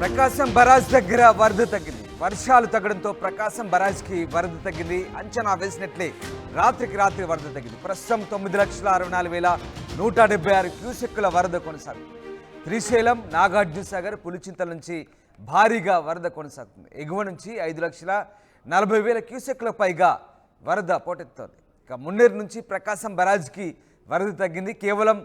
ప్రకాశం barrage దగ్గర వరద తగ్గింది. వర్షాలు తగ్గడంతో ప్రకాశం బరాజ్కి వరద తగ్గింది. అంచనా వేసినట్లే రాత్రికి రాత్రి వరద తగ్గింది. ప్రస్తుతం 9,64,176 క్యూసెక్కుల వరద కొనసాగుతుంది. శ్రీశైలం, నాగార్జునసాగర్, పులిచింతల నుంచి భారీగా వరద కొనసాగుతుంది. ఎగువ నుంచి 5,40,000 క్యూసెక్కుల పైగా వరద పోటెత్తుతోంది. ఇక మున్నేరు నుంచి ప్రకాశం బరాజ్కి వరద తగ్గింది. కేవలం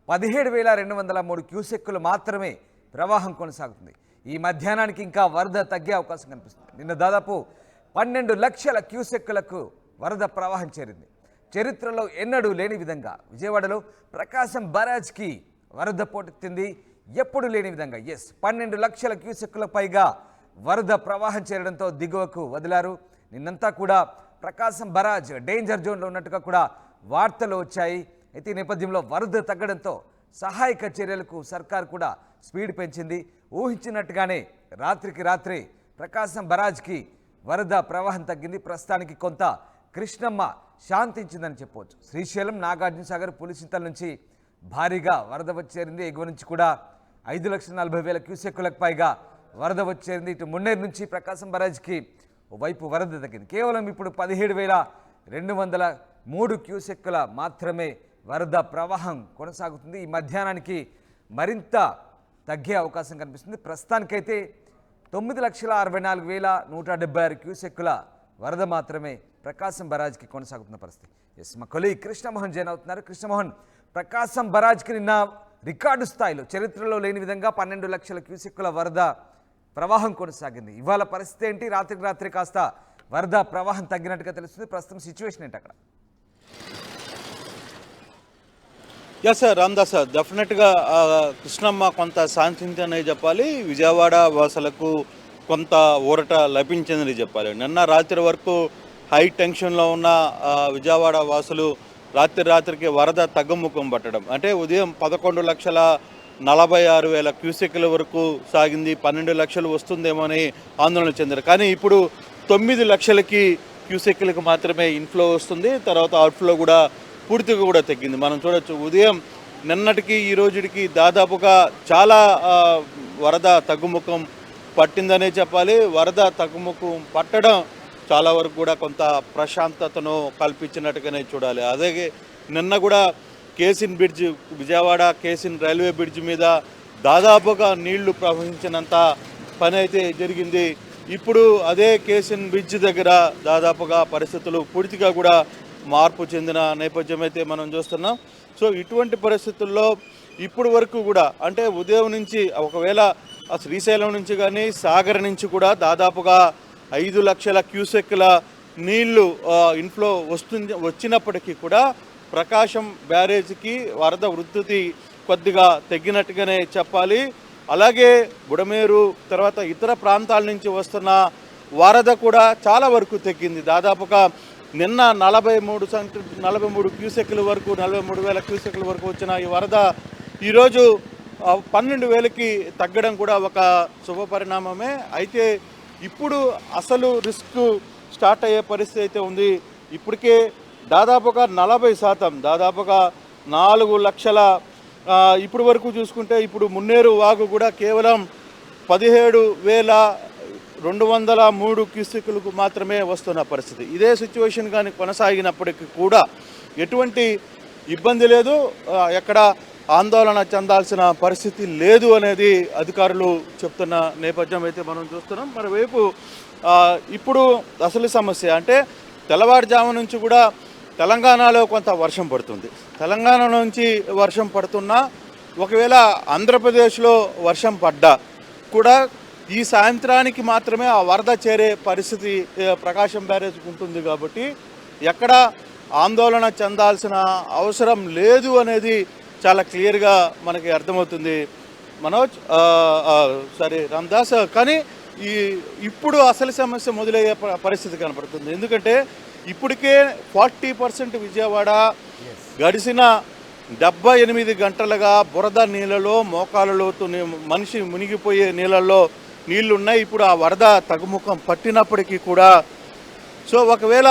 17,203 క్యూసెక్కులు మాత్రమే ప్రవాహం కొనసాగుతుంది. ఈ మధ్యాహ్నానికి ఇంకా వరద తగ్గే అవకాశం కనిపిస్తుంది. నిన్న దాదాపు 12 లక్షల క్యూసెక్కులకు వరద ప్రవాహం చేరింది. చరిత్రలో ఎన్నడూ లేని విధంగా విజయవాడలో ప్రకాశం బరాజ్కి వరద పోటెత్తింది. ఎప్పుడు లేని విధంగా 12 లక్షల క్యూసెక్కుల పైగా వరద ప్రవాహం చేరడంతో దిగువకు వదిలారు. నిన్నంతా కూడా ప్రకాశం బరాజ్ డేంజర్ జోన్లో ఉన్నట్టుగా కూడా వార్తలు వచ్చాయి. అయితే ఈ నేపథ్యంలో వరద తగ్గడంతో సహాయక చర్యలకు సర్కార్ కూడా స్పీడ్ పెంచింది. ఊహించినట్టుగానే రాత్రికి రాత్రి ప్రకాశం బరాజ్కి వరద ప్రవాహం తగ్గింది. ప్రస్తుతానికి కొంత కృష్ణమ్మ శాంతించిందని చెప్పవచ్చు. శ్రీశైలం, నాగార్జునసాగర్, పులిచింతల నుంచి భారీగా వరద వచ్చేరింది. ఎగువ నుంచి కూడా 5,40,000 క్యూసెక్కులకు పైగా వరద వచ్చేరింది. ఇటు మున్నేరు నుంచి ప్రకాశం బరాజ్కి వైపు వరద తగ్గింది. కేవలం ఇప్పుడు 17,203 క్యూసెక్కుల మాత్రమే వరద ప్రవాహం కొనసాగుతుంది. ఈ మధ్యాహ్నానికి మరింత తగ్గే అవకాశం కనిపిస్తుంది. ప్రస్తుతానికైతే 9,64,176 క్యూసెక్కుల వరద మాత్రమే ప్రకాశం బరాజ్కి కొనసాగుతున్న పరిస్థితి. మా కొలీగ్ కృష్ణమోహన్ జైన్ అవుతున్నారు. కృష్ణమోహన్, ప్రకాశం బరాజ్కి నిన్న రికార్డు స్థాయిలో చరిత్రలో లేని విధంగా 12 లక్షల క్యూసెక్కుల వరద ప్రవాహం కొనసాగింది. ఇవాళ పరిస్థితి ఏంటి? రాత్రికి రాత్రి కాస్త వరద ప్రవాహం తగ్గినట్టుగా తెలుస్తుంది. ప్రస్తుతం సిచ్యువేషన్ ఏంటి అక్కడ? ఎస్ సార్, రామ్దాస్ సార్, డెఫినెట్గా కృష్ణమ్మ కొంత శాంతించనే చెప్పాలి. విజయవాడ వాసులకు కొంత ఊరట లభించిందని చెప్పాలి. నిన్న రాత్రి వరకు హై టెన్షన్లో ఉన్న విజయవాడ వాసులు రాత్రికి వరద తగ్గుముఖం పట్టడం, అంటే ఉదయం 11,46,000 క్యూసెక్ల వరకు సాగింది. 12 లక్షలు వస్తుందేమో అని ఆందోళన చెందారు. కానీ ఇప్పుడు 9 లక్షలకి క్యూసెక్లకు మాత్రమే ఇన్ఫ్లో వస్తుంది. తర్వాత అవుట్ఫ్లో కూడా పూర్తిగా కూడా తగ్గింది. మనం చూడొచ్చు, ఉదయం నిన్నటికి ఈ రోజుకి దాదాపుగా చాలా వరద తగ్గుముఖం పట్టిందనే చెప్పాలి. వరద తగ్గుముఖం పట్టడం చాలా వరకు కూడా కొంత ప్రశాంతతను కల్పించినట్టుగానే చూడాలి. అదే నిన్న కూడా casein bridge, Vijayawada casein railway bridge మీద దాదాపుగా నీళ్లు ప్రవహించినంత పని అయితే జరిగింది. ఇప్పుడు అదే కేసిన్ బ్రిడ్జ్ దగ్గర దాదాపుగా పరిస్థితులు పూర్తిగా కూడా మార్పు చెందిన నేపథ్యం అయితే మనం చూస్తున్నాం. సో ఇటువంటి పరిస్థితుల్లో ఇప్పుడు వరకు కూడా, అంటే ఉదయం నుంచి ఒకవేళ శ్రీశైలం నుంచి కానీ సాగర్ నుంచి కూడా దాదాపుగా 5 లక్షల క్యూసెక్ల నీళ్లు ఇన్ఫ్లో వచ్చినప్పటికీ కూడా ప్రకాశం బ్యారేజ్కి వరద ఉధృతి కొద్దిగా తగ్గినట్టుగానే చెప్పాలి. అలాగే బుడమేరు తర్వాత ఇతర ప్రాంతాల నుంచి వస్తున్న వరద కూడా చాలా వరకు తగ్గింది. దాదాపుగా నిన్న 43 క్యూసెక్ల వరకు 43,000 క్యూసెక్ల వరకు వచ్చిన ఈ వరద ఈరోజు 12,000కి తగ్గడం కూడా ఒక శుభ పరిణామమే. అయితే ఇప్పుడు అసలు రిస్క్ స్టార్ట్ అయ్యే పరిస్థితి అయితే ఉంది. ఇప్పటికే దాదాపుగా 40%, దాదాపుగా 4 లక్షల ఇప్పుడు వరకు చూసుకుంటే ఇప్పుడు మున్నేరు వాగు కూడా కేవలం 17,203 క్యూసెక్లకు మాత్రమే వస్తున్న పరిస్థితి. ఇదే సిచ్యువేషన్ కానీ కొనసాగినప్పటికీ కూడా ఎటువంటి ఇబ్బంది లేదు, ఎక్కడ ఆందోళన చెందాల్సిన పరిస్థితి లేదు అనేది అధికారులు చెప్తున్న నేపథ్యం అయితే మనం చూస్తున్నాం. మరోవైపు ఇప్పుడు అసలు సమస్య అంటే తెల్లవారుజాము నుంచి కూడా తెలంగాణలో కొంత వర్షం పడుతుంది. తెలంగాణ నుంచి వర్షం పడుతున్నా ఒకవేళ ఆంధ్రప్రదేశ్లో వర్షం పడ్డా కూడా ఈ సాయంత్రానికి మాత్రమే ఆ వరద చేరే పరిస్థితి ప్రకాశం బ్యారేజ్కి ఉంటుంది. కాబట్టి ఎక్కడ ఆందోళన చెందాల్సిన అవసరం లేదు అనేది చాలా క్లియర్గా మనకి అర్థమవుతుంది. మనోజ్, సరే రామ్దాస్, కానీ ఇప్పుడు అసలు సమస్య మొదలయ్యే పరిస్థితి కనపడుతుంది. ఎందుకంటే ఇప్పటికే 40% విజయవాడ గడిచిన 78 గంటలుగా బురద నీళ్ళలో మోకాళ్ళలోతు మనిషి మునిగిపోయే నీళ్ళల్లో నీళ్లున్నాయి. ఇప్పుడు ఆ వరద తగ్గుముఖం పట్టినప్పటికీ కూడా సో ఒకవేళ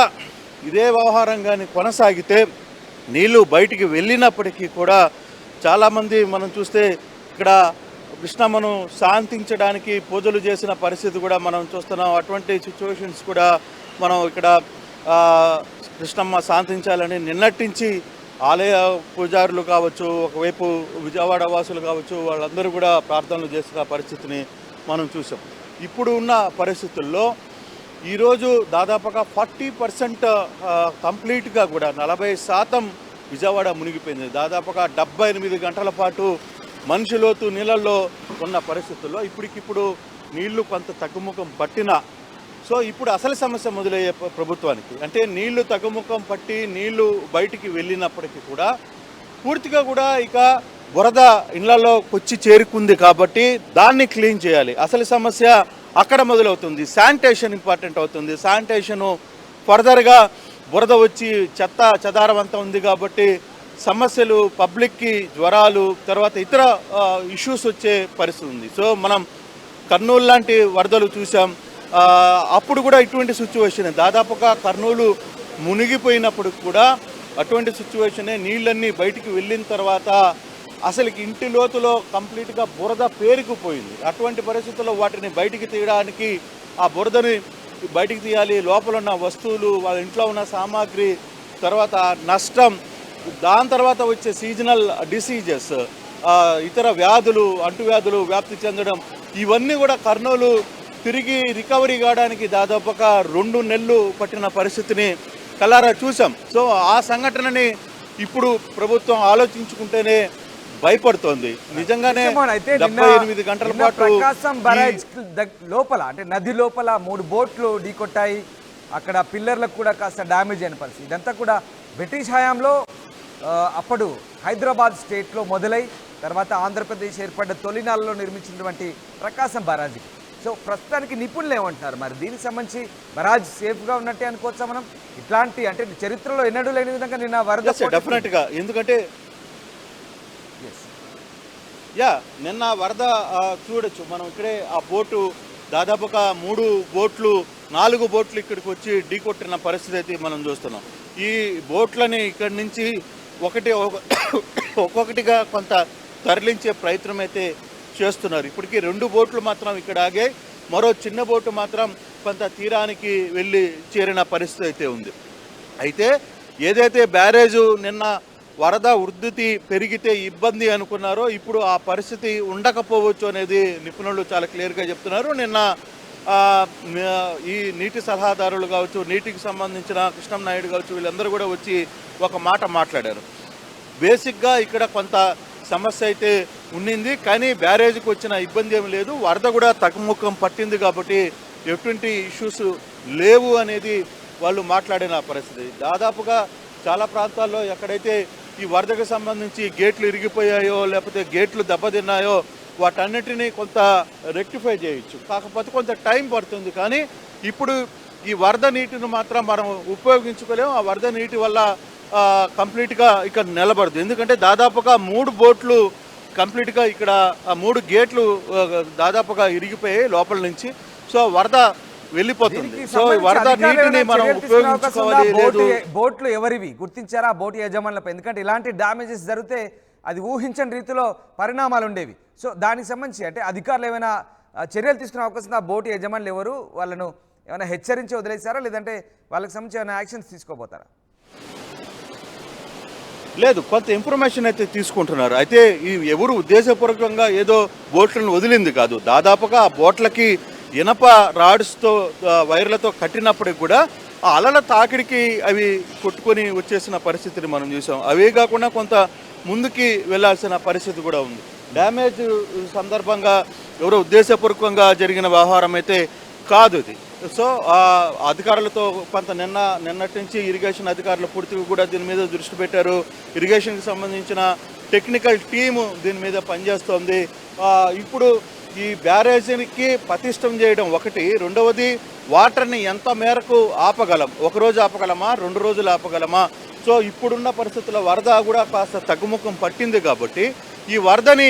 ఇదే వ్యవహారం కానీ కొనసాగితే నీళ్లు బయటికి వెళ్ళినప్పటికీ కూడా చాలామంది మనం చూస్తే ఇక్కడ కృష్ణమ్మను శాంతించడానికి పూజలు చేసిన పరిస్థితి కూడా మనం చూస్తున్నాం. అటువంటి సిచ్యువేషన్స్ కూడా మనం ఇక్కడ కృష్ణమ్మ శాంతించాలని నిన్నటించి ఆలయ పూజారులు కావచ్చు, ఒకవైపు విజయవాడ వాసులు కావచ్చు, వాళ్ళందరూ కూడా ప్రార్థనలు చేసిన పరిస్థితిని మనం చూసాం. ఇప్పుడు ఉన్న పరిస్థితుల్లో ఈరోజు దాదాపుగా 40% కంప్లీట్గా కూడా 40% విజయవాడ మునిగిపోయింది. దాదాపుగా 78 గంటల పాటు మనిషి లోతు నీళ్ళల్లో ఉన్న పరిస్థితుల్లో ఇప్పటికిప్పుడు నీళ్లు కొంత తగ్గుముఖం పట్టినా, సో ఇప్పుడు అసలు సమస్య మొదలయ్యే ప్రభుత్వానికి అంటే నీళ్లు తగ్గుముఖం పట్టి నీళ్లు బయటికి వెళ్ళినప్పటికీ కూడా పూర్తిగా కూడా ఇక బురద ఇళ్లలో వచ్చి చేరుకుంది కాబట్టి దాన్ని క్లీన్ చేయాలి. అసలు సమస్య అక్కడ మొదలవుతుంది. శానిటేషన్ ఇంపార్టెంట్ అవుతుంది. శానిటేషను ఫర్దర్గా బురద వచ్చి చెత్త చెదారం అంతా ఉంది కాబట్టి సమస్యలు, పబ్లిక్కి జ్వరాలు, తర్వాత ఇతర ఇష్యూస్ వచ్చే పరిస్థితి ఉంది. సో మనం కర్నూలు లాంటి వరదలు చూసాం. అప్పుడు కూడా ఇటువంటి సిచ్యువేషన్ దాదాపుగా కర్నూలు మునిగిపోయినప్పుడు కూడా అటువంటి సిచ్యువేషనే. నీళ్ళన్నీ బయటికి వెళ్ళిన తర్వాత అసలు ఇంటి లోతులో కంప్లీట్గా బురద పేరుకుపోయింది. అటువంటి పరిస్థితుల్లో వాటిని బయటికి తీయడానికి ఆ బురదని బయటికి తీయాలి. లోపల ఉన్న వస్తువులు, వాళ్ళ ఇంట్లో ఉన్న సామాగ్రి, తర్వాత నష్టం, దాని తర్వాత వచ్చే సీజనల్ డిసీజెస్, ఇతర వ్యాధులు, అంటువ్యాధులు వ్యాప్తి చెందడం, ఇవన్నీ కూడా కర్నూలు తిరిగి రికవరీ కావడానికి దాదాపుగా 2 నెలలు పట్టిన పరిస్థితిని కలారా చూసాం. సో ఆ సంఘటనని ఇప్పుడు ప్రభుత్వం ఆలోచించుకుంటేనే భయపడుతోంది. నిజంగానే 78 గంటల పాటు ప్రకాశం బరాజ్ లోపల అంటే నది లోపల 3 బోట్లు ఢీకొట్టాయి. అక్కడ పిల్లర్లకు కూడా కాస్త డ్యామేజ్ అయిన పరిస్థితి. ఇదంతా కూడా బ్రిటిష్ హయాంలో అప్పుడు హైదరాబాద్ స్టేట్లో మొదలై తర్వాత ఆంధ్రప్రదేశ్ ఏర్పడ్డ తొలినాళ్ళలో నిర్మించినటువంటి ప్రకాశం బరాజ్. సో ప్రస్తుతానికి నిపుణులు ఏమంటున్నారు మరి దీనికి సంబంధించి? బరాజ్ సేఫ్గా ఉన్నట్టే అనుకోవచ్చా మనం? ఇట్లాంటి అంటే చరిత్రలో ఎన్నడూ లేని విధంగా నిన్న వరద డెఫినెట్గా, ఎందుకంటే నిన్న వరద చూడొచ్చు మనం ఇక్కడే. ఆ బోటు దాదాపుగా 3 బోట్లు 4 బోట్లు ఇక్కడికి వచ్చి ఢీకొట్టిన పరిస్థితి అయితే మనం చూస్తున్నాం. ఈ బోట్లని ఇక్కడి నుంచి ఒక్కొక్కటిగా కొంత తరలించే ప్రయత్నం అయితే చేస్తున్నారు. ఇప్పటికీ 2 బోట్లు మాత్రం ఇక్కడ ఆగాయి. మరో చిన్న బోటు మాత్రం కొంత తీరానికి వెళ్ళి చేరిన పరిస్థితి అయితే ఉంది. అయితే ఏదైతే బ్యారేజు నిన్న వరద ఉధృతి పెరిగితే ఇబ్బంది అనుకున్నారో ఇప్పుడు ఆ పరిస్థితి ఉండకపోవచ్చు అనేది నిపుణులు చాలా క్లియర్గా చెప్తున్నారు. నిన్న ఈ నీటి సలహాదారులు కావచ్చు, నీటికి సంబంధించిన కృష్ణం నాయుడు కావచ్చు, వీళ్ళందరూ కూడా వచ్చి ఒక మాట మాట్లాడారు. బేసిక్గా ఇక్కడ కొంత సమస్య అయితే ఉండింది, కానీ బ్యారేజ్కి వచ్చిన ఇబ్బంది ఏమి లేదు. వరద కూడా తగ్గుముఖం పట్టింది కాబట్టి ఎటువంటి ఇష్యూస్ లేవు అనేది వాళ్ళు మాట్లాడిన పరిస్థితి. దాదాపుగా చాలా ప్రాంతాల్లో ఎక్కడైతే ఈ వరదకు సంబంధించి గేట్లు ఇరిగిపోయాయో లేకపోతే గేట్లు దెబ్బతిన్నాయో వాటన్నిటినీ కొంత రెక్టిఫై చేయొచ్చు. కాకపోతే కొంత టైం పడుతుంది. కానీ ఇప్పుడు ఈ వరద నీటిని మాత్రం మనం ఉపయోగించుకోలేము. ఆ వరద నీటి వల్ల కంప్లీట్గా ఇక్కడ నిలబడదు. ఎందుకంటే దాదాపుగా 3 బోట్లు కంప్లీట్గా ఇక్కడ 3 గేట్లు దాదాపుగా ఇరిగిపోయాయి లోపల నుంచి. సో వరద వెళ్ళిపోతుంది. సో వరద నీటిని మనం ఉపయోగించుకోవాలి. బోట్లు ఎవరివి గుర్తించారా? బోటు యజమానులపై, ఎందుకంటే ఇలాంటి డ్యామేజెస్ జరిగితే అది ఊహించని రీతిలో పరిణామాలు ఉండేవి. సో దానికి సంబంధించి అంటే అధికారులు ఏమైనా చర్యలు తీసుకునే అవకాశం? ఆ బోటు యజమానులు ఎవరు? వాళ్ళను ఏమైనా హెచ్చరించి వదిలేశారా, లేదంటే వాళ్ళకి సంబంధించి ఏమైనా యాక్షన్స్ తీసుకోబోతారా? లేదు, కొంత ఇన్ఫర్మేషన్ అయితే తీసుకుంటున్నారు. అయితే ఈ ఎవరు ఉద్దేశపూర్వకంగా ఏదో బోట్లను వదిలింది కాదు. దాదాపుగా ఆ బోట్లకి ఇనప రాడ్స్తో వైర్లతో కట్టినప్పటికి కూడా ఆ అలల తాకిడికి అవి కొట్టుకొని వచ్చేసిన పరిస్థితిని మనం చూసాం. అవే కాకుండా కొంత ముందుకి వెళ్లాల్సిన పరిస్థితి కూడా ఉంది. డ్యామేజ్ సందర్భంగా ఎవరో ఉద్దేశపూర్వకంగా జరిగిన వ్యవహారం అయితే కాదు ఇది. సో అధికారులతో కొంత నిన్నటి నుంచి ఇరిగేషన్ అధికారులు పూర్తిగా కూడా దీని మీద దృష్టి పెట్టారు. ఇరిగేషన్కి సంబంధించిన టెక్నికల్ టీము దీని మీద పనిచేస్తోంది. ఇప్పుడు ఈ బ్యారేజీకి పటిష్టం చేయడం ఒకటి, రెండవది వాటర్ని ఎంత మేరకు ఆపగలం, 1 రోజు ఆపగలమా, 2 రోజులు ఆపగలమా. సో ఇప్పుడున్న పరిస్థితుల్లో వరద కూడా కాస్త తగ్గుముఖం పట్టింది కాబట్టి ఈ వరదని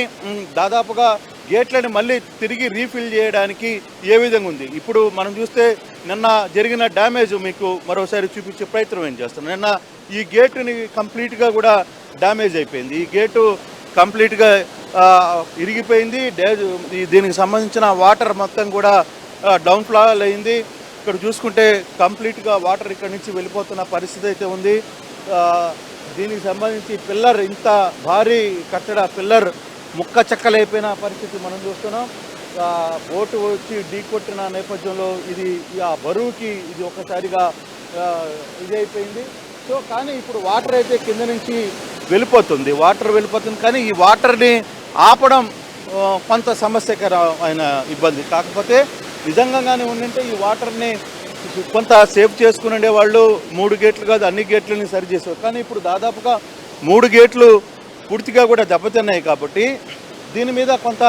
దాదాపుగా గేట్లను మళ్ళీ తిరిగి రీఫిల్ చేయడానికి ఏ విధంగా ఉంది. ఇప్పుడు మనం చూస్తే నిన్న జరిగిన డ్యామేజ్ మీకు మరోసారి చూపించే ప్రయత్నం ఏం చేస్తున్నాం. నిన్న ఈ గేటుని కంప్లీట్గా కూడా డ్యామేజ్ అయిపోయింది. ఈ గేటు కంప్లీట్గా ఇరిగిపోయింది. దీనికి సంబంధించిన వాటర్ మొత్తం కూడా డౌన్ ఫ్లో అయింది. ఇక్కడ చూసుకుంటే కంప్లీట్గా వాటర్ ఇక్కడ నుంచి వెళ్ళిపోతున్న పరిస్థితి అయితే ఉంది. దీనికి సంబంధించి పిల్లర్, ఇంత భారీ కట్టడ పిల్లర్ ముక్క చెక్కలైపోయిన పరిస్థితి మనం చూస్తున్నాం. బోటు వచ్చి ఢీ కొట్టిన నేపథ్యంలో ఇది ఆ బరువుకి ఇది ఒక్కసారిగా ఇది అయిపోయింది. సో కానీ ఇప్పుడు వాటర్ అయితే కింద నుంచి వెళ్ళిపోతుంది కానీ ఈ వాటర్ని ఆపడం కొంత సమస్యకరమైన ఇబ్బంది. కాకపోతే నిజంగానే ఉండింటే ఈ వాటర్ని కొంత సేవ్ చేసుకుని ఉండేవాళ్ళు. 3 గేట్లు కాదు, అన్ని గేట్లని సరి చేసేవారు. కానీ ఇప్పుడు దాదాపుగా 3 గేట్లు పూర్తిగా కూడా దెబ్బతిన్నాయి. కాబట్టి దీని మీద కొంత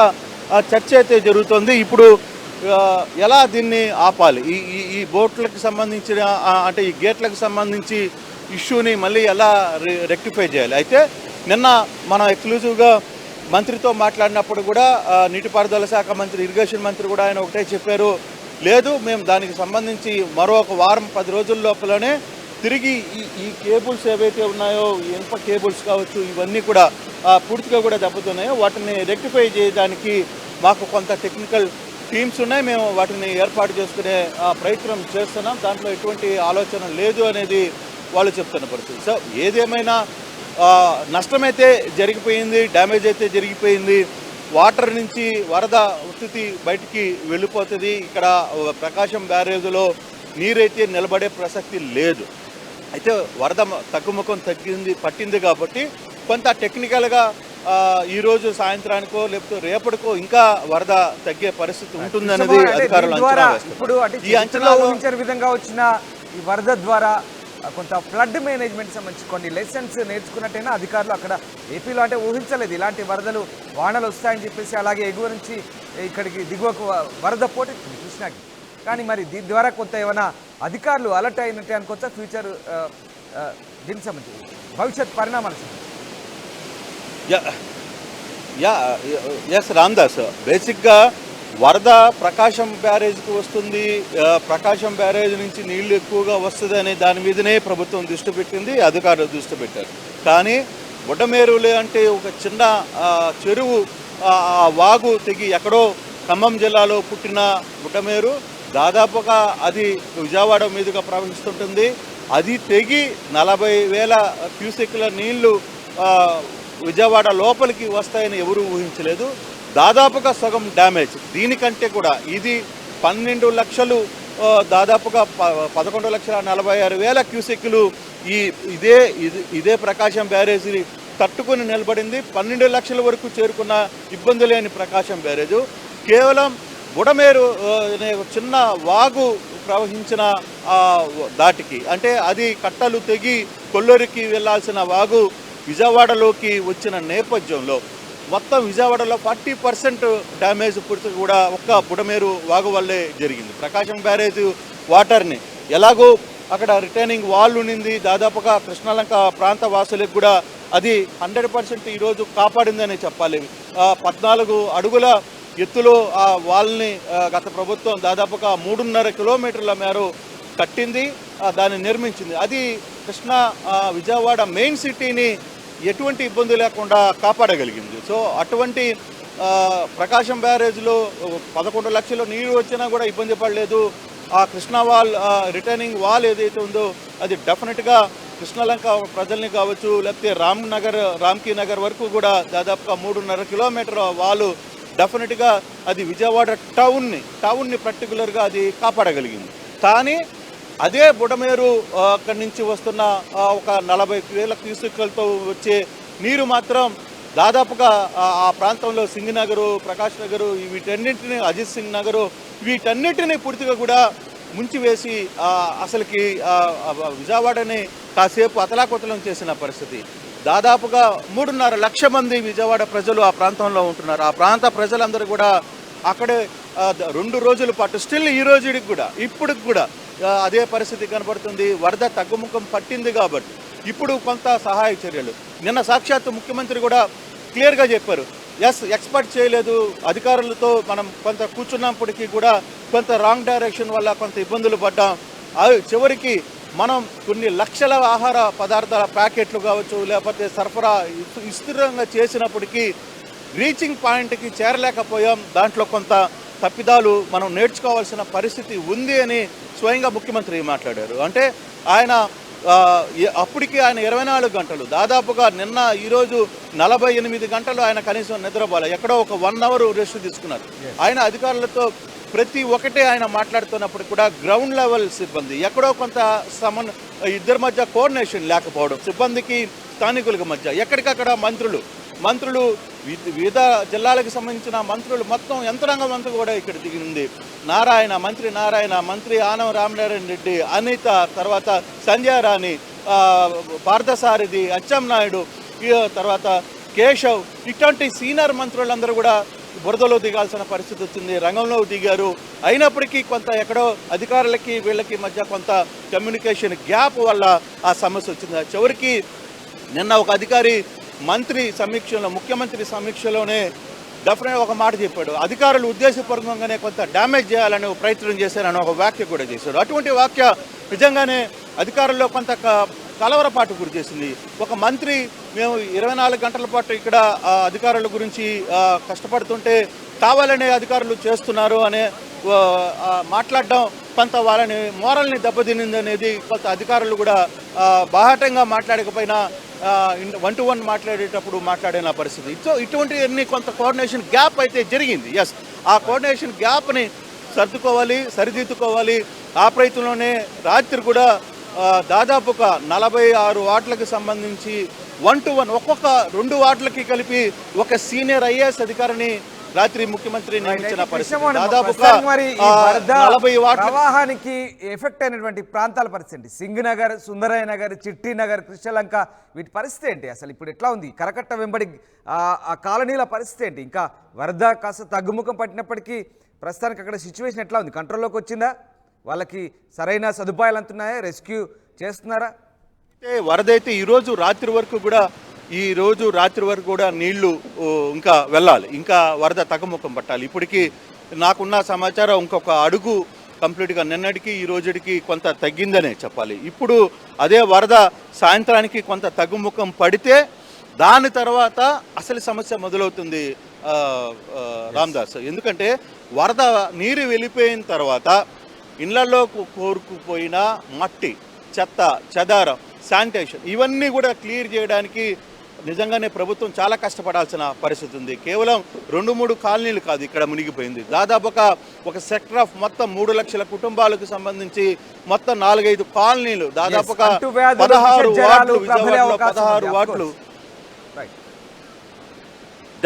చర్చ అయితే జరుగుతుంది. ఇప్పుడు ఎలా దీన్ని ఆపాలి, ఈ బోట్లకు సంబంధించిన అంటే ఈ గేట్లకు సంబంధించి ఇష్యూని మళ్ళీ ఎలా రెక్టిఫై చేయాలి. అయితే నిన్న మనం ఎక్స్క్లూజివ్గా మంత్రితో మాట్లాడినప్పుడు కూడా నీటిపారుదల శాఖ మంత్రి, ఇరిగేషన్ మంత్రి కూడా ఆయన ఒకటే చెప్పారు, లేదు మేము దానికి సంబంధించి మరో 1 వారం 10 రోజుల లోపలనే తిరిగి ఈ కేబుల్స్ ఏవైతే ఉన్నాయో, ఇనుప కేబుల్స్ కావచ్చు, ఇవన్నీ కూడా పూర్తిగా కూడా దెబ్బతున్నాయో వాటిని రెక్టిఫై చేయడానికి మాకు కొంత టెక్నికల్ టీమ్స్ ఉన్నాయి, మేము వాటిని ఏర్పాటు చేసుకునే ప్రయత్నం చేస్తున్నాం, దాంట్లో ఎటువంటి ఆలోచన లేదు అనేది వాళ్ళు చెప్తున్న పరిస్థితి. సో ఏదేమైనా నష్టమైతే జరిగిపోయింది, డ్యామేజ్ అయితే జరిగిపోయింది. వాటర్ నుంచి వరద ఉత్పత్తి బయటికి వెళ్ళిపోతుంది. ఇక్కడ ప్రకాశం బ్యారేజ్లో నీరైతే నిలబడే ప్రసక్తి లేదు. అయితే వరద తగ్గుముఖం పట్టింది కాబట్టి కొంత టెక్నికల్గా ఈరోజు సాయంత్రానికో లేకపోతే రేపటికో ఇంకా వరద తగ్గే పరిస్థితి ఉంటుందనేది అధికారులు అంచనా వేస్తారు. ఈ అంచనా ఊహించిన విధంగా వచ్చిన ఈ వరద ద్వారా కొంత ఫ్లడ్ మేనేజ్మెంట్ సంబంధించి కొన్ని లెసన్స్ నేర్చుకున్నట్టయినా అధికారులు అక్కడ ఏపీలో అంటే ఊహించలేదు ఇలాంటి వరదలు వానలు వస్తాయని చెప్పేసి. అలాగే ఎగువ నుంచి ఇక్కడికి దిగువకు వరద పోటీ కృష్ణాకి. కానీ మరి దీని ద్వారా కొంత ఏమైనా అధికారులు అలర్ట్ అయినట్టే అనుకోవచ్చా ఫ్యూచర్ దీనికి సంబంధించి భవిష్యత్ పరిణామాలు? ఎస్ రామ్దాస్, బేసిక్గా వరద ప్రకాశం బ్యారేజ్కి వస్తుంది, ప్రకాశం బ్యారేజ్ నుంచి నీళ్లు ఎక్కువగా వస్తుంది అనే దాని మీదనే ప్రభుత్వం దృష్టి పెట్టింది, అధికారులు దృష్టి పెట్టారు. కానీ బుడ్డమేరులే అంటే ఒక చిన్న చెరువు, వాగు తెగి ఎక్కడో ఖమ్మం జిల్లాలో పుట్టిన బుడ్డమేరు దాదాపుగా అది విజయవాడ మీదుగా ప్రవహిస్తుంటుంది. అది తెగి 40,000 క్యూసెక్ల నీళ్లు విజయవాడ లోపలికి వస్తాయని ఎవరూ ఊహించలేదు. దాదాపుగా సగం డ్యామేజ్. దీనికంటే కూడా ఇది 12 లక్షలు, దాదాపుగా 11,46,000 క్యూసెక్లు ఇదే ప్రకాశం బ్యారేజీ తట్టుకుని నిలబడింది. 12 లక్షల వరకు చేరుకున్న ఇబ్బంది లేని ప్రకాశం బ్యారేజు కేవలం బుడమేరు అనే చిన్న వాగు ప్రవహించిన దాటికి, అంటే అది కట్టలు తెగి కొల్లూరికి వెళ్లాల్సిన వాగు విజయవాడలోకి వచ్చిన నేపథ్యంలో మొత్తం విజయవాడలో 40% డ్యామేజ్ పూర్తి కూడా ఒక్క బుడమేరు వాగు వల్లే జరిగింది. ప్రకాశం బ్యారేజ్ వాటర్ని ఎలాగో అక్కడ రిటైనింగ్ వాల్ ఉండింది, దాదాపుగా కృష్ణలంక ప్రాంత వాసులకు కూడా అది 100% ఈరోజు కాపాడిందని చెప్పాలి. 14 అడుగుల ఎత్తులో ఆ వాల్ని గత ప్రభుత్వం దాదాపుగా 3.5 కిలోమీటర్ల మేర కట్టింది, దాన్ని నిర్మించింది. అది కృష్ణా విజయవాడ మెయిన్ సిటీని ఎటువంటి ఇబ్బంది లేకుండా కాపాడగలిగింది. సో అటువంటి ప్రకాశం బ్యారేజ్లో 11 లక్షల నీరు వచ్చినా కూడా ఇబ్బంది పడలేదు. ఆ కృష్ణా వాల్, రిటర్నింగ్ వాల్ ఏదైతే ఉందో అది డెఫినెట్గా కృష్ణలంక ప్రజల్ని కావచ్చు, లేకపోతే రామ్కీ నగర్ వరకు కూడా దాదాపుగా 3.5 కిలోమీటర్ వాలు డెఫినెట్గా అది విజయవాడ టౌన్ని పర్టికులర్గా అది కాపాడగలిగింది. కానీ అదే బుడమేరు అక్కడి నుంచి వస్తున్న ఒక 40,000 క్యూసెక్లతో వచ్చే నీరు మాత్రం దాదాపుగా ఆ ప్రాంతంలో సింగనగరు, ప్రకాష్ నగరు, వీటన్నింటినీ, అజిత్ సింగ్ నగరు, వీటన్నిటినీ పూర్తిగా కూడా ముంచివేసి అసలుకి విజయవాడని కాసేపు అతలాకుతలం చేసిన పరిస్థితి. దాదాపుగా 3.5 లక్ష మంది విజయవాడ ప్రజలు ఆ ప్రాంతంలో ఉంటున్నారు. ఆ ప్రాంత ప్రజలందరూ కూడా అక్కడే 2 రోజుల పాటు స్టిల్ ఈ రోజుకి కూడా ఇప్పటికి కూడా అదే పరిస్థితి కనబడుతుంది. వరద తగ్గుముఖం పట్టింది కాబట్టి ఇప్పుడు కొంత సహాయ చర్యలు. నిన్న సాక్షాత్తు ముఖ్యమంత్రి కూడా క్లియర్గా చెప్పారు, ఎక్స్పెక్ట్ చేయలేదు, అధికారులతో మనం కొంత కూర్చున్నప్పటికీ కూడా కొంత రాంగ్ డైరెక్షన్ వల్ల కొంత ఇబ్బందులు పడ్డాం, చివరికి మనం కొన్ని లక్షల ఆహార పదార్థాల ప్యాకెట్లు కావచ్చు, లేకపోతే సరఫరా విస్తృతంగా చేసినప్పటికీ రీచింగ్ పాయింట్కి చేరలేకపోయాం. దాంట్లో కొంత తప్పిదాలు మనం నేర్చుకోవాల్సిన పరిస్థితి ఉంది అని స్వయంగా ముఖ్యమంత్రి మాట్లాడారు. అంటే ఆయన అప్పటికి ఆయన 24 గంటలు దాదాపుగా నిన్న ఈరోజు 48 గంటలు ఆయన కనీసం నిద్రపోలే, ఎక్కడో ఒక 1 అవర్ రెస్ట్ తీసుకున్నారు. ఆయన అధికారులతో ప్రతి ఒక్కటే ఆయన మాట్లాడుతున్నప్పుడు కూడా గ్రౌండ్ లెవెల్ సిబ్బంది ఎక్కడో కొంత ఇద్దరి మధ్య కోఆర్డినేషన్ లేకపోవడం, సిబ్బందికి స్థానికులకు మధ్య ఎక్కడికక్కడ మంత్రులు వివిధ జిల్లాలకు సంబంధించిన మంత్రులు మొత్తం యంత్రాంగం అంతా కూడా ఇక్కడ దిగింది. మంత్రి ఆనం రామనారాయణ రెడ్డి, అనిత, తర్వాత సంధ్యా రాణి, పార్థసారథి, అచ్చెన్నాయుడు, తర్వాత కేశవ్, ఇట్లాంటి సీనియర్ మంత్రులందరూ కూడా బురదలో దిగాల్సిన పరిస్థితి వచ్చింది, రంగంలో దిగారు. అయినప్పటికీ కొంత ఎక్కడో అధికారులకి వీళ్ళకి మధ్య కొంత కమ్యూనికేషన్ గ్యాప్ వల్ల ఆ సమస్య వచ్చింది. చివరికి నిన్న ఒక అధికారి ముఖ్యమంత్రి సమీక్షలోనే డెఫినెట్గా ఒక మాట చెప్పాడు, అధికారులు ఉద్దేశపూర్వకంగానే కొంత డ్యామేజ్ చేయాలని ప్రయత్నం చేశారని ఒక వ్యాఖ్య కూడా చేశాడు. అటువంటి వ్యాఖ్య నిజంగానే అధికారుల్లో కొంత కలవరపాటు గురి చేసింది. ఒక మంత్రి మేము 24 గంటల పాటు ఇక్కడ అధికారుల గురించి కష్టపడుతుంటే కావాలనే అధికారులు చేస్తున్నారు అనే మాట్లాడడం కొంత వాళ్ళని మోరల్ని దెబ్బతినింది అనేది కొంత అధికారులు కూడా బాహాటంగా మాట్లాడకపోయినా 1-to-1 మాట్లాడేటప్పుడు మాట్లాడిన పరిస్థితి. సో ఇటువంటి కొంత కోఆర్డినేషన్ గ్యాప్ అయితే జరిగింది. ఎస్, ఆ కోఆర్డినేషన్ గ్యాప్ని సరిదిద్దుకోవాలి. ఆ ప్రయత్నంలోనే రాత్రి కూడా దాదాపుగా 46 వార్డులకు సంబంధించి 1-to-1 ఒక్కొక్క 2 వార్డులకి కలిపి ఒక సీనియర్ ఐఏఎస్ అధికారిని రాత్రి ముఖ్యమంత్రి నియమించిన పరిస్థితి. దాదాపుగా 40 వార్డుల ప్రవాహానికి ఎఫెక్ట్ అయినటువంటి ప్రాంతాల పరిస్థితి, సింగ్ నగర్, సుందరయ్య నగర్, చిట్టి నగర్, కృష్ణలంక, వీటి పరిస్థితి ఏంటి అసలు? ఇప్పుడు ఎట్లా ఉంది? కరకట్ట వెంబడి ఆ కాలనీల పరిస్థితి ఏంటి? ఇంకా వరద కాస్త తగ్గుముఖం పట్టినప్పటికీ ప్రస్తుతానికి అక్కడ సిచ్యువేషన్ ఎట్లా ఉంది? కంట్రోల్లోకి వచ్చిందా? వాళ్ళకి సరైన సదుపాయాలు అంటున్నాయా? రెస్క్యూ చేస్తున్నారా? వరదైతే ఈరోజు రాత్రి వరకు కూడా నీళ్లు ఇంకా వెళ్ళాలి, ఇంకా వరద తగ్గుముఖం పట్టాలి. ఇప్పటికీ నాకున్న సమాచారం ఇంకొక అడుగు కంప్లీట్గా నిన్నటికి ఈ రోజుకి కొంత తగ్గిందనే చెప్పాలి. ఇప్పుడు అదే వరద సాయంత్రానికి కొంత తగ్గుముఖం పడితే దాని తర్వాత అసలు సమస్య మొదలవుతుంది రామ్దాస్. ఎందుకంటే వరద నీరు వెళ్ళిపోయిన తర్వాత ఇళ్లలో కోరుకుపోయిన మట్టి, చెత్త, చెదారం, శానిటేషన్ ఇవన్నీ కూడా క్లియర్ చేయడానికి నిజంగానే ప్రభుత్వం చాలా కష్టపడాల్సిన పరిస్థితి ఉంది. కేవలం 2-3 కాలనీలు కాదు ఇక్కడ మునిగిపోయింది. దాదాపుగా ఒక సెక్టర్ ఆఫ్ మొత్తం 3 లక్షల కుటుంబాలకు సంబంధించి మొత్తం 4-5 కాలనీలు, దాదాపుగా 16 వార్డులు, విజయవాడలో 16 వార్డులు.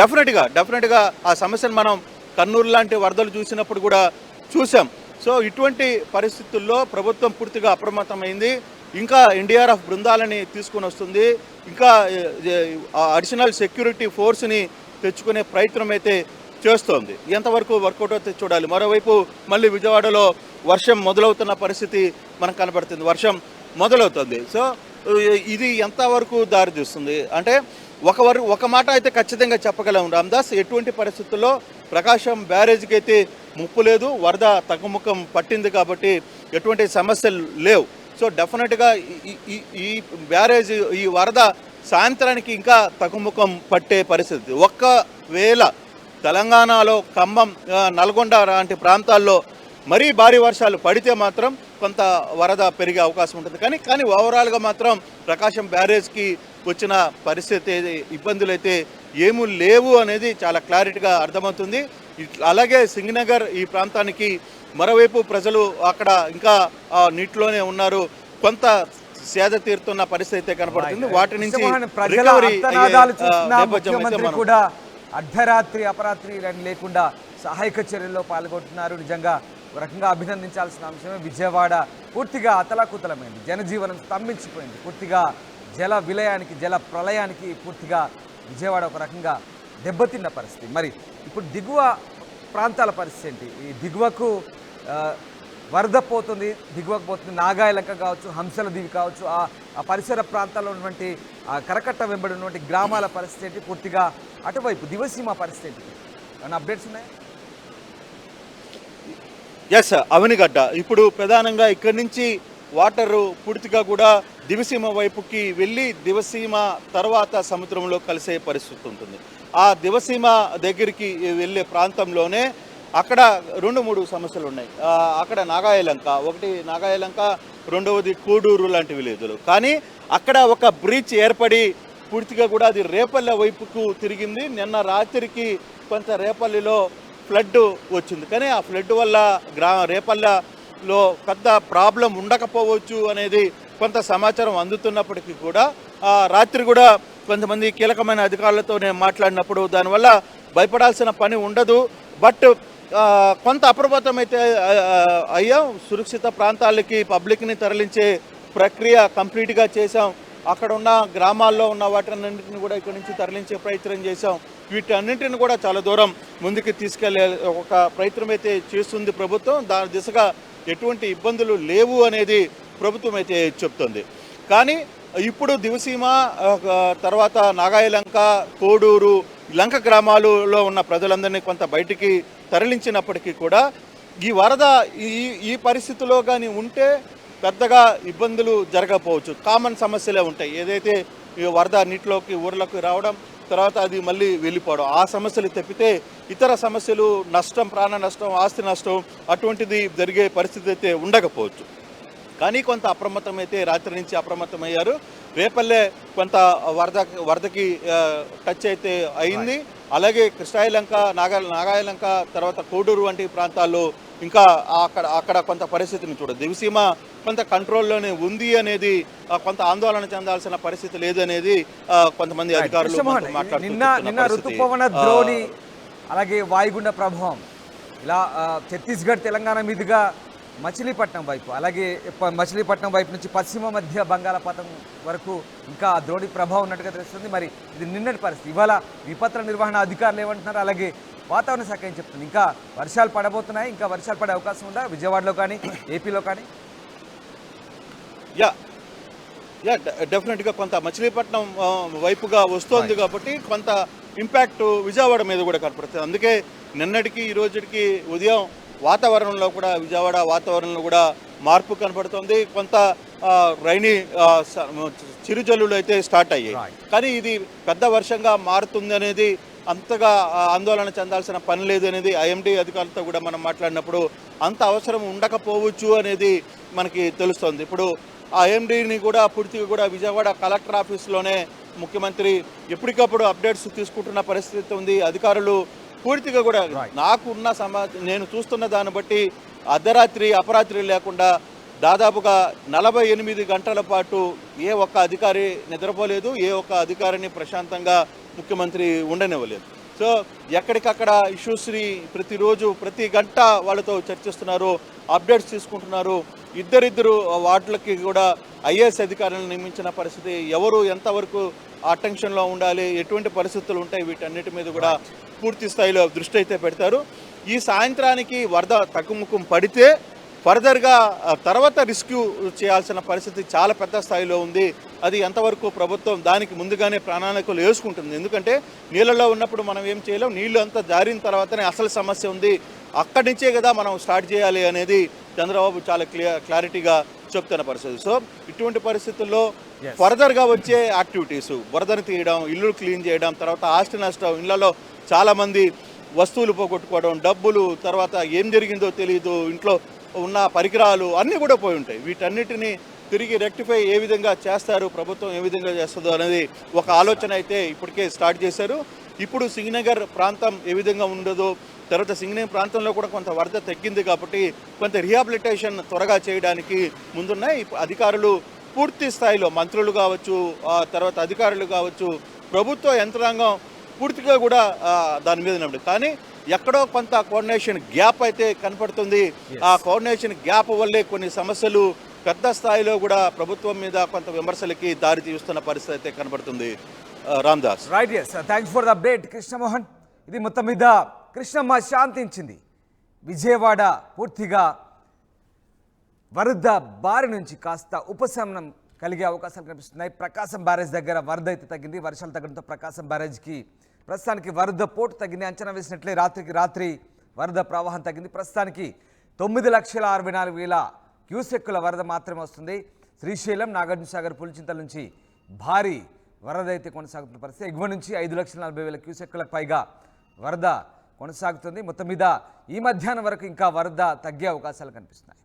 డెఫినెట్గా ఆ సమస్యను మనం కర్నూలు లాంటి వరదలు చూసినప్పుడు కూడా చూసాం. సో ఇటువంటి పరిస్థితుల్లో ప్రభుత్వం పూర్తిగా అప్రమత్తమైంది. ఇంకా ఎన్డీఆర్ఎఫ్ బృందాలని తీసుకుని వస్తుంది, ఇంకా అడిషనల్ సెక్యూరిటీ ఫోర్స్ని తెచ్చుకునే ప్రయత్నం అయితే చేస్తోంది. ఎంతవరకు వర్కౌట్ అయితే చూడాలి. మరోవైపు మళ్ళీ విజయవాడలో వర్షం మొదలవుతున్న పరిస్థితి మనకు కనబడుతుంది, వర్షం మొదలవుతుంది. సో ఇది ఎంతవరకు దారితీస్తుంది అంటే ఒక మాట అయితే ఖచ్చితంగా చెప్పగలం రామ్దాస్, ఎటువంటి పరిస్థితుల్లో ప్రకాశం బ్యారేజ్కి అయితే ముప్పు లేదు, వరద తగ్గుముఖం పట్టింది కాబట్టి ఎటువంటి సమస్యలు లేవు. సో డెఫినెట్గా ఈ బ్యారేజ్, ఈ వరద సాయంత్రానికి ఇంకా తగ్గుముఖం పట్టే పరిస్థితి. ఒక్కవేళ తెలంగాణలో ఖమ్మం, నల్గొండ లాంటి ప్రాంతాల్లో మరీ భారీ వర్షాలు పడితే మాత్రం కొంత వరద పెరిగే అవకాశం ఉంటుంది. కానీ ఓవరాల్గా మాత్రం ప్రకాశం బ్యారేజ్కి వచ్చిన పరిస్థితి ఇబ్బందులు అయితే ఏమీ లేవు అనేది చాలా క్లారిటీగా అర్థమవుతుంది. అలాగే సింగనగర్ ఈ ప్రాంతానికి మరోవైపు ప్రజలు అక్కడ ఇంకా నీటిలోనే ఉన్నారు, కొంత సేద తీరుతున్న పరిస్థితి అయితే కనపడుతుంది. వాటి నుంచి కూడా అర్ధరాత్రి అపరాత్రి లేకుండా సహాయక చర్యల్లో పాల్గొంటున్నారు. నిజంగా ఒక రకంగా అభినందించాల్సిన అంశమే. విజయవాడ పూర్తిగా అతలాకుతలమైంది, జనజీవనం స్తంభించిపోయింది, పూర్తిగా జల విలయానికి, జల ప్రళయానికి పూర్తిగా విజయవాడ ఒక రకంగా దెబ్బతిన్న పరిస్థితి. మరి ఇప్పుడు దిగువ ప్రాంతాల పరిస్థితి ఏంటి? ఈ దిగువకు వరద పోతుంది, దిగువకు పోతుంది, నాగాయలంక కావచ్చు, హంసల దీవి కావచ్చు, ఆ పరిసర ప్రాంతాల్లో ఉన్నటువంటి కరకట్ట వెంబడి ఉన్నటువంటి గ్రామాల పరిస్థితి ఏంటి? పూర్తిగా అటువైపు దివసీమ పరిస్థితి ఏంటి? ఏమైనా అప్డేట్స్ ఉన్నాయా? ఎస్, అవనిగడ్డ ఇప్పుడు ప్రధానంగా ఇక్కడి నుంచి వాటరు పూర్తిగా కూడా దివిసీమ వైపుకి వెళ్ళి దివసీమ తర్వాత సముద్రంలో కలిసే పరిస్థితి ఉంటుంది. ఆ దివసీమ దగ్గరికి వెళ్ళే ప్రాంతంలోనే అక్కడ 2-3 సమస్యలు ఉన్నాయి. అక్కడ నాగాయలంక, ఒకటి నాగాయలంక, రెండవది కోడూరు లాంటి విలేజ్లు. కానీ అక్కడ ఒక బ్రిడ్జ్ ఏర్పడి పూర్తిగా కూడా అది రేపల్లె వైపుకు తిరిగింది. నిన్న రాత్రికి కొంత రేపల్లిలో ఫ్లడ్ వచ్చింది. కానీ ఆ ఫ్లడ్ వల్ల రేపల్లెలో పెద్ద ప్రాబ్లం ఉండకపోవచ్చు అనేది కొంత సమాచారం అందుతున్నప్పటికీ కూడా రాత్రి కూడా కొంతమంది కీలకమైన అధికారులతో నేను మాట్లాడినప్పుడు దానివల్ల భయపడాల్సిన పని ఉండదు, బట్ కొంత అప్రమత్తం అయితే అయ్యాం. సురక్షిత ప్రాంతాలకి పబ్లిక్ని తరలించే ప్రక్రియ కంప్లీట్గా చేసాం. అక్కడ ఉన్న గ్రామాల్లో ఉన్న వాటినన్నింటిని కూడా ఇక్కడి నుంచి తరలించే ప్రయత్నం చేసాం. వీటన్నింటిని కూడా చాలా దూరం ముందుకు తీసుకెళ్లే ఒక ప్రయత్నం అయితే చేస్తుంది ప్రభుత్వం. దాని దిశగా ఎటువంటి ఇబ్బందులు లేవు అనేది ప్రభుత్వం అయితే చెప్తుంది. కానీ ఇప్పుడు దివసీమ తర్వాత నాగాయలంక, కోడూరు, లంక గ్రామాలలో ఉన్న ప్రజలందరినీ కొంత బయటికి తరలించినప్పటికీ కూడా ఈ వరద ఈ పరిస్థితిలో కానీ ఉంటే పెద్దగా ఇబ్బందులు జరగకపోవచ్చు. కామన్ సమస్యలే ఉంటాయి. ఏదైతే ఈ వరద నీటిలోకి ఊర్లకు రావడం, తర్వాత అది మళ్ళీ వెళ్ళిపోవడం, ఆ సమస్యలు తప్పితే ఇతర సమస్యలు, నష్టం, ప్రాణ నష్టం, ఆస్తి నష్టం అటువంటిది జరిగే పరిస్థితి అయితే ఉండకపోవచ్చు. కానీ కొంత అప్రమత్తం అయితే రాత్రి నుంచి అప్రమత్తమయ్యారు. రేపల్లె కొంత వరదకి టచ్ అయితే అయింది. అలాగే కృష్ణాయలంక, నాగాయలంక, తర్వాత కోడూరు వంటి ప్రాంతాల్లో ఇంకా అక్కడ కొంత పరిస్థితిని చూడదు. దివిసీమ కొంత కంట్రోల్లోనే ఉంది అనేది, కొంత ఆందోళన చెందాల్సిన పరిస్థితి లేదనేది కొంతమంది అధికారులు నిన్న ఋతుపవన ద్రోణి అలాగే వాయుగుండ ప్రభావం ఇలా ఛత్తీస్గఢ్, తెలంగాణ మీదుగా మచిలీపట్నం వైపు, అలాగే మచిలీపట్నం వైపు నుంచి పశ్చిమ మధ్య బంగాళాఖాతం వరకు ఇంకా ద్రోణి ప్రభావం ఉన్నట్టుగా తెలుస్తుంది. మరి ఇది నిన్నటి పరిస్థితి. ఇవాళ విపత్తుల నిర్వహణ అధికారులు ఏమంటున్నారు, అలాగే వాతావరణ శాఖ ఏం చెప్తుంది? ఇంకా వర్షాలు పడబోతున్నాయి, ఇంకా వర్షాలు పడే అవకాశం ఉందా విజయవాడలో కానీ ఏపీలో కానీ? డెఫినెట్గా కొంత మచిలీపట్నం వైపుగా వస్తోంది కాబట్టి కొంత ఇంపాక్ట్ విజయవాడ మీద కూడా కనపడుతుంది. అందుకే నిన్నటికి ఈ రోజుకి ఉదయం వాతావరణంలో కూడా, విజయవాడ వాతావరణంలో కూడా మార్పు కనపడుతుంది. కొంత రైనీ చిరుజల్లులు అయితే స్టార్ట్ అయ్యాయి. కానీ ఇది పెద్ద వర్షంగా మారుతుంది అనేది అంతగా ఆందోళన చెందాల్సిన పని లేదు అనేది ఐఎండీ అధికారులతో కూడా మనం మాట్లాడినప్పుడు అంత అవసరం ఉండకపోవచ్చు అనేది మనకి తెలుస్తుంది. ఇప్పుడు ఆ ఐఎండీని కూడా పూర్తిగా కూడా విజయవాడ కలెక్టర్ ఆఫీస్లోనే ముఖ్యమంత్రి ఎప్పటికప్పుడు అప్డేట్స్ తీసుకుంటున్న పరిస్థితి ఉంది. అధికారులు పూర్తిగా కూడా నాకున్న నేను చూస్తున్న దాన్ని బట్టి అర్ధరాత్రి అపరాత్రి లేకుండా దాదాపుగా 48 గంటల పాటు ఏ ఒక్క అధికారి నిద్రపోలేదు, ఏ ఒక్క అధికారిని ప్రశాంతంగా ముఖ్యమంత్రి ఉండనివ్వలేదు. సో ఎక్కడికక్కడ ఇష్యూస్ని ప్రతిరోజు ప్రతి గంట వాళ్ళతో చర్చిస్తున్నారు, అప్డేట్స్ తీసుకుంటున్నారు. ఇద్దరిద్దరు వార్డులకి కూడా ఐఏఎస్ అధికారులను నియమించిన పరిస్థితి. ఎవరు ఎంతవరకు అటెన్షన్లో ఉండాలి, ఎటువంటి పరిస్థితులు ఉంటాయి, వీటన్నిటి మీద కూడా పూర్తి స్థాయిలో దృష్టి అయితే పెడతారు. ఈ సాయంత్రానికి వరద తగ్గుముఖం పడితే ఫర్దర్గా తర్వాత రెస్క్యూ చేయాల్సిన పరిస్థితి చాలా పెద్ద స్థాయిలో ఉంది. అది ఎంతవరకు ప్రభుత్వం దానికి ముందుగానే ప్రణాళికలు వేసుకుంటుంది. ఎందుకంటే నీళ్ళలో ఉన్నప్పుడు మనం ఏం చేయలేం, నీళ్ళు అంతా జారిన తర్వాతనే అసలు సమస్య ఉంది, అక్కడి నుంచే కదా మనం స్టార్ట్ చేయాలి అనేది చంద్రబాబు చాలా క్లారిటీగా చెప్తున్న పరిస్థితి. సో ఇటువంటి పరిస్థితుల్లో ఫర్దర్గా వచ్చే యాక్టివిటీస్, వరదను తీయడం, ఇల్లు క్లీన్ చేయడం, తర్వాత ఆస్తి నష్టం, ఇళ్లలో చాలామంది వస్తువులు పోగొట్టుకోవడం, డబ్బులు, తర్వాత ఏం జరిగిందో తెలియదు, ఇంట్లో ఉన్న పరికరాలు అన్నీ కూడా పోయి ఉంటాయి. వీటన్నిటిని తిరిగి రెక్టిఫై ఏ విధంగా చేస్తారు, ప్రభుత్వం ఏ విధంగా చేస్తుందో అనేది ఒక ఆలోచన అయితే ఇప్పటికే స్టార్ట్ చేశారు. ఇప్పుడు సింగనగర్ ప్రాంతం ఏ విధంగా ఉండదో, తర్వాత సింగనగర్ ప్రాంతంలో కూడా కొంత వరద తగ్గింది కాబట్టి కొంత రిహాబిలిటేషన్ త్వరగా చేయడానికి ముందున్నాయి. అధికారులు పూర్తి స్థాయిలో, మంత్రులు కావచ్చు, తర్వాత అధికారులు కావచ్చు, ప్రభుత్వ యంత్రాంగం పూర్తిగా కూడా దాని మీద నమ్మడు. కానీ ఎక్కడో కొంత కోఆర్డినేషన్ గ్యాప్ అయితే కనపడుతుంది. ఆ కోఆర్డినేషన్ గ్యాప్ వల్లే కొన్ని సమస్యలు పెద్ద స్థాయిలో కూడా ప్రభుత్వం మీద కొంత విమర్శలకి దారి తీస్తున్న పరిస్థితి అయితే కనబడుతుంది. Ramdas. Right, yes, thanks for the update Krishnamohan. ఇది మొత్తం మీద కృష్ణమ్మ శాంతించింది. విజయవాడ పూర్తిగా వరద బారి నుంచి కాస్త ఉపశమనం కలిగే అవకాశాలు కనిపిస్తున్నాయి. ప్రకాశం బ్యారేజ్ దగ్గర వరద అయితే తగ్గింది. వర్షాలు తగ్గడంతో ప్రకాశం బ్యారేజ్కి ప్రస్తుతానికి వరద పోటు తగ్గింది. అంచనా వేసినట్లే రాత్రి వరద ప్రవాహం తగ్గింది. ప్రస్తుతానికి 9,64,000 క్యూసెక్కుల వరద మాత్రమే వస్తుంది. శ్రీశైలం నాగార్జునసాగర్ పులిచింతల నుంచి భారీ వరద అయితే కొనసాగుతున్న పరిస్థితి. ఎగువ నుంచి 5,40,000 క్యూసెక్కులకు పైగా వరద కొనసాగుతుంది. మొత్తం మీద ఈ మధ్యాహ్నం వరకు ఇంకా వరద తగ్గే అవకాశాలు కనిపిస్తున్నాయి.